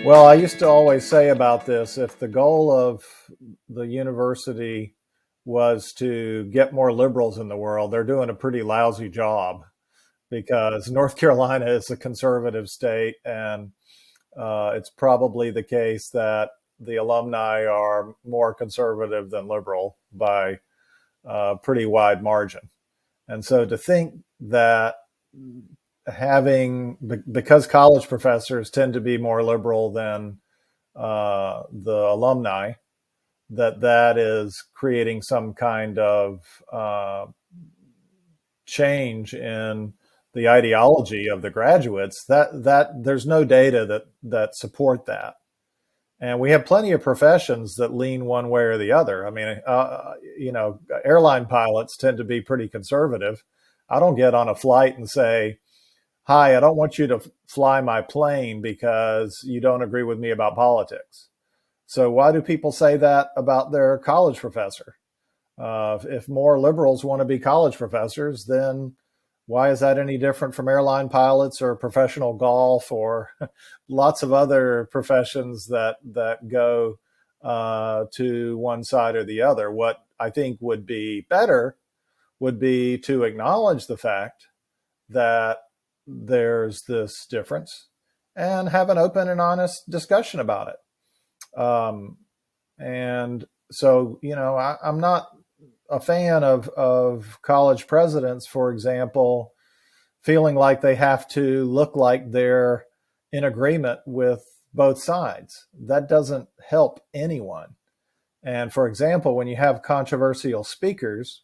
Well, I used to always say about this, if the goal of the university was to get more liberals in the world, they're doing a pretty lousy job because North Carolina is a conservative state, and it's probably the case that the alumni are more conservative than liberal by a pretty wide margin. And so to think that because college professors tend to be more liberal than the alumni, that is creating some kind of change in the ideology of the graduates. That there's no data that support that, and we have plenty of professions that lean one way or the other. I mean, airline pilots tend to be pretty conservative. I don't get on a flight and say, "Hi, I don't want you to fly my plane because you don't agree with me about politics." So why do people say that about their college professor? If more liberals want to be college professors, then why is that any different from airline pilots or professional golf or lots of other professions that go to one side or the other? What I think would be better would be to acknowledge the fact that there's this difference and have an open and honest discussion about it. And so, I'm not a fan of college presidents, for example, feeling like they have to look like they're in agreement with both sides. That doesn't help anyone. And for example, when you have controversial speakers,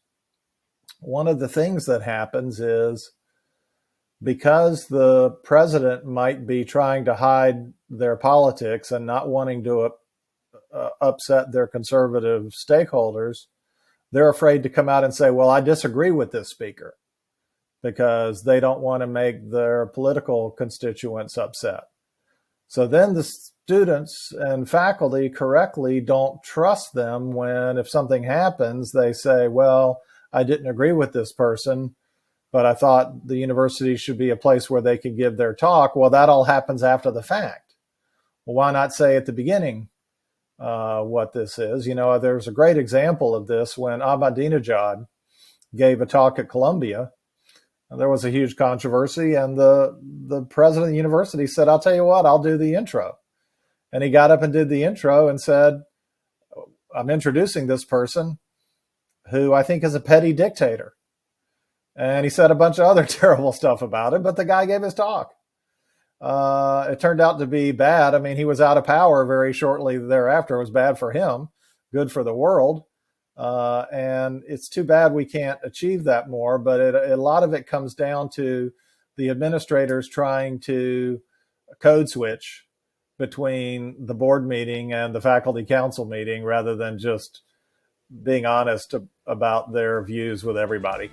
one of the things that happens is because the president might be trying to hide their politics and not wanting to upset their conservative stakeholders, they're afraid to come out and say, well, I disagree with this speaker, because they don't want to make their political constituents upset. So then the students and faculty correctly don't trust them when, if something happens, they say, well, I didn't agree with this person, but I thought the university should be a place where they can give their talk. Well, that all happens after the fact. Well, why not say at the beginning what this is? There's a great example of this when Ahmadinejad gave a talk at Columbia. There was a huge controversy, and the president of the university said, I'll tell you what, I'll do the intro. And he got up and did the intro and said, I'm introducing this person who I think is a petty dictator. And he said a bunch of other terrible stuff about him, but the guy gave his talk. It turned out to be bad. I mean, he was out of power very shortly thereafter. It was bad for him, good for the world. And it's too bad we can't achieve that more. But a lot of it comes down to the administrators trying to code switch between the board meeting and the faculty council meeting rather than just being honest about their views with everybody.